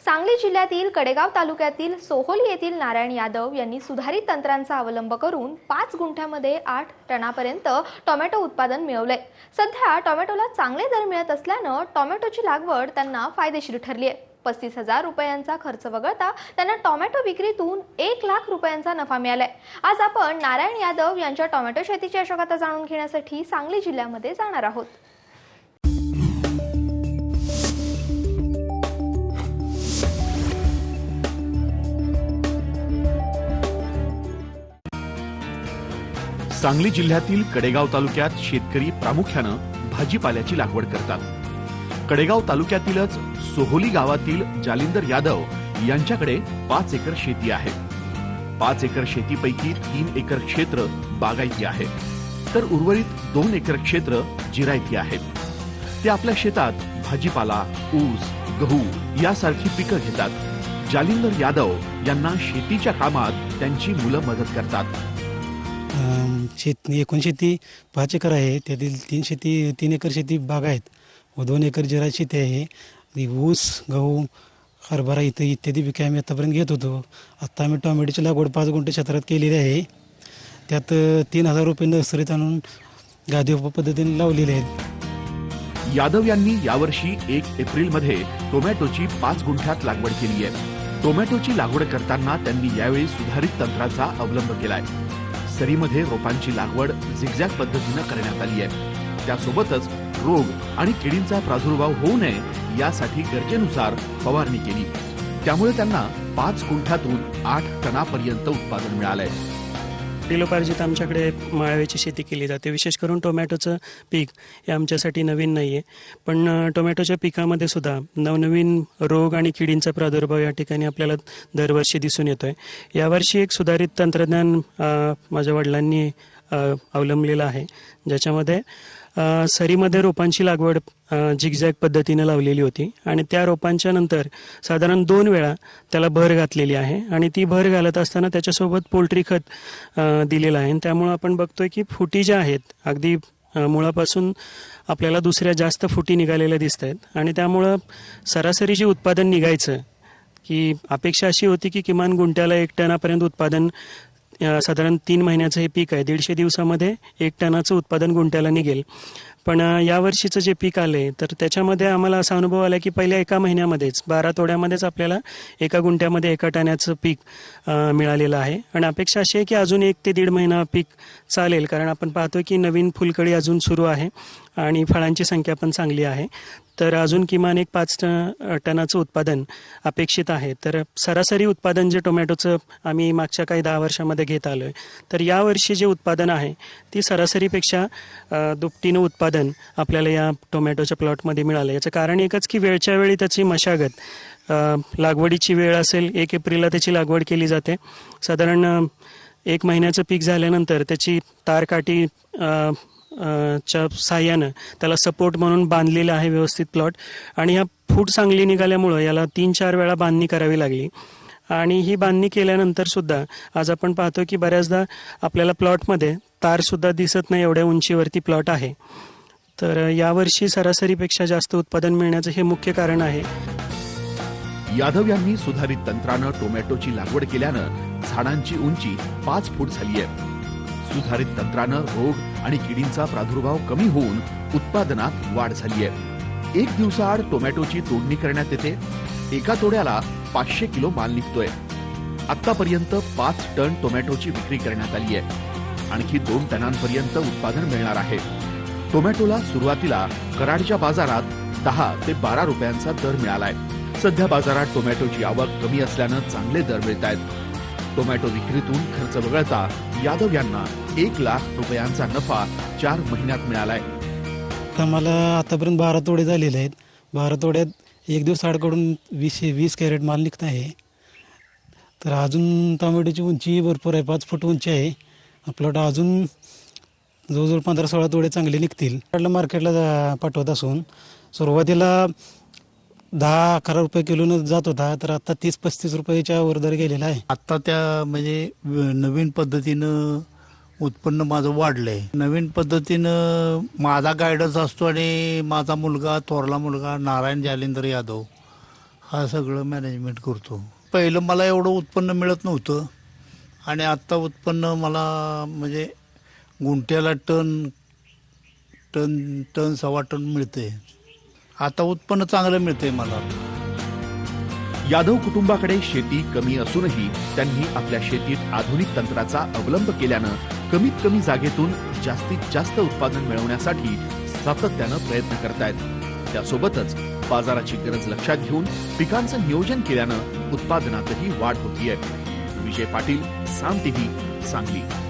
सांगली जिल्ह्यातील कडेगाव तालुक्यातील सोहोली येथील नारायण यादव यांनी सुधारित तंत्रांचा अवलंब करून 5 गुंठ्यामध्ये 8 टनापर्यंत टोमॅटो उत्पादन मिळवले। सध्या टोमॅटोला चांगले दर मिळत असल्याने टोमॅटोची लागवड त्यांना फायदेशीर ठरली आहे। 35,000 रुपयांचा खर्च वगळता त्यांना टोमॅटो विक्रीतून 1 लाख रुपयांचा नफा मिळालाय। आज आपण नारायण यादव यांच्या टोमॅटो शेतीची यशोगाथा जाणून घेण्यासाठी सांगली जिल्ह्यामध्ये जाणार आहोत। सांगली जिल्ह्यातील कडेगाव तालुक्यात शेतकरी प्रामुख्याने भाजीपाल्याची लागवड करतात। कडेगाव तालुक्यातीलच सोहोली गावातील जालिंदर यादव यांच्याकडे 5 एकर शेती आहे। 5 एकर शेतीपैकी 3 एकर क्षेत्र बागायती आहे, तर उर्वरित 2 एकर क्षेत्र जिरायती आहे। ते आपल्या शेतात भाजीपाला, ऊस, गहू यासारखी पिकं घेतात। जालिंदर यादव यांना शेतीच्या कामात त्यांची मुलं मदत करतात। एकूण शेती 5 एकर आहे, त्यातील 3 एकर शेती बाग आहेत व 2 एकर जिरायती शेती आहे। ऊस, गहू, हरभरा इत्यादी पिके आम्ही आतापर्यंत घेत होतो। आता आम्ही टोमॅटोची लागवड 5 गुंठे क्षेत्रात केलेली आहे। त्यात 3,000 रुपये नर्सरीत आणून गादी पद्धतीने लावलेले आहेत। यादव यांनी यावर्षी 1 एप्रिलमध्ये टोमॅटोची 5 गुंठ्यात लागवड केली आहे। टोमॅटोची लागवड करताना त्यांनी यावेळी सुधारित तंत्राचा अवलंब केलाय। सरीमध्ये रोपांची लागवड झिगझॅग पद्धतीने करण्यात आली आहे। त्यासोबतच रोग आणि किडींचा प्रादुर्भाव होऊ नये यासाठी गरजेनुसार फवारणी केली। त्यामुळे त्यांना 5 गुंठ्यातून 8 टनापर्यंत उत्पादन मिळालंय। वडिलोपार्जित आमच्याकडे माळव्याची शेती केली जाते। विशेष करून टोमॅटोचं पीक हे आमच्यासाठी नवीन नाही आहे, पण टोमॅटोच्या पिकामध्ये सुद्धा नवनवीन रोग आणि किडींचा प्रादुर्भाव या ठिकाणी आपल्याला दरवर्षी दिसून येतो आहे। यावर्षी एक सुधारित तंत्रज्ञान माझ्या वडिलांनी अवलंबलेलं आहे, ज्याच्यामध्ये सरीमध्ये रोपांची लागवड झिगझॅग पद्धतीने लावलेली होती आणि त्या रोपांच्या नंतर साधारण 2 वेळा त्याला भर घातलेली आहे आणि ती भर घालत असताना त्याच्यासोबत पोल्ट्री खत दिलेलं आहे। त्यामुळे आपण बघतोय की फुटी ज्या आहेत अगदी मुळापासून आपल्याला दुसऱ्या जास्त फुटी निघालेल्या दिसत आहेत आणि त्यामुळं सरासरी जे उत्पादन निघायचं की अपेक्षा अशी होती की किमान गुंठ्याला 1 टनापर्यंत उत्पादन साधारण 3 महिन्याचं हे पीक आहे। 150 दिवसामध्ये 1 टनाचं उत्पादन गुंठ्याला निघेल। पण यावर्षीचं जे पीक आले तर त्याच्यामध्ये आम्हाला असा अनुभव आला की पहिल्या 1 महिन्यामध्येच 12 तोड्यामध्येच आपल्याला 1 गुंठ्यामध्ये 1 टनाचं पीक मिळालेलं आहे आणि अपेक्षा अशी आहे की अजून 1 ते 1.5 महिना पीक चालेल, कारण आपण पाहतो की नवीन फुलकळी अजून सुरू आहे आणि फळांची संख्या पण चांगली आहे। तर अजून किमान 5 टनाचं उत्पादन अपेक्षित आहे। तर सरासरी उत्पादन जे टोमॅटोचं आम्ही मागच्या काही 10 वर्षामध्ये घेत आलो आहे, तर यावर्षी जे उत्पादन आहे ती सरासरीपेक्षा दुपटीनं उत्पादन आपल्याला या टोमॅटोच्या प्लॉटमध्ये मिळालं। याचं कारण एकच की वेळच्या वेळी त्याची मशागत, लागवडीची वेळ असेल 1 एप्रिलला त्याची लागवड केली जाते। साधारण 1 महिन्याचं पीक झाल्यानंतर त्याची तारकाठी च्या साह्यानं त्याला सपोर्ट म्हणून बांधलेलं आहे व्यवस्थित प्लॉट आणि ह्या फूट चांगली निघाल्यामुळं याला 3-4 वेळा बांधणी करावी लागली आणि ही बांधणी केल्यानंतर सुद्धा आज आपण पाहतो की बऱ्याचदा आपल्याला प्लॉटमध्ये तार सुद्धा दिसत नाही, एवढ्या उंचीवरती प्लॉट आहे। तर यावर्षी सरासरीपेक्षा जास्त उत्पादन मिळण्याचं हे मुख्य कारण आहे। यादव यांनी सुधारित तंत्रानं टोमॅटोची लागवड केल्यानं झाडांची उंची 5 फूट झाली आहे। सुधारित तंत्रानं रोग आणि किडींचा प्रादुर्भाव कमी होऊन उत्पादनात वाढ झाली आहे। 1 दिवसाआड टोमॅटोची तोडणी करण्यात येते। एका तोड्याला 500 किलो माल निघतोय। आतापर्यंत 5 टन टोमॅटोची विक्री करण्यात आली आहे। आणखी 2 टनांपर्यंत उत्पादन मिळणार आहे। टोमॅटोला सुरुवातीला कराडच्या बाजारात 10 ते 12 रुपयांचा दर मिळालाय। सध्या बाजारात टोमॅटोची आवक कमी असल्यानं चांगले दर मिळत आहेत। टोमॅटो विक्रीतून खर्च वगळता यादव यांना 1 लाख रुपयांचा नफा 4 महिन्यात मिळालाय। आम्हाला आतापर्यंत 12 तोडे झालेले आहेत। 12 तोड्यात 1 दिवस आडकडून 20 कॅरेट माल निघत आहे। तर अजून टोमॅटोची उंची भरपूर आहे, 5 फूट उंची आहे। आपल्याला अजून जवळजवळ 15-16 तोडे चांगले निघतील। मार्केटला पाठवत असून सुरुवातीला 10-11 रुपये किलोनं जात होता, तर आता 30-35 रुपयाच्या वर दर गेलेला आहे। आता त्या म्हणजे नवीन पद्धतीनं उत्पन्न माझं वाढलंय। नवीन पद्धतीनं माझा गायडन्स असतो आणि माझा मुलगा, थोरला मुलगा नारायण जालिंदर यादव हा सगळं मॅनेजमेंट करतो. पहिलं मला एवढं उत्पन्न मिळत नव्हतं आणि आत्ता उत्पन्न मला म्हणजे गुंठ्याला टन 1.25 टन मिळते. आता उत्पन्न चांगलं मिळते मला. यादव कुटुंबाकडे शेती कमी असूनही त्यांनी आपल्या शेतीत आधुनिक तंत्राचा अवलंब केल्यानं कमीत कमी जागेतून जास्तीत जास्त उत्पादन मिळवण्यासाठी सातत्यानं प्रयत्न करतायत. त्यासोबतच बाजाराची गरज लक्षात घेऊन पिकांचं नियोजन केल्यानं उत्पादनातही वाढ होतीये. विजय पाटील, साम टीव्ही, सांगली.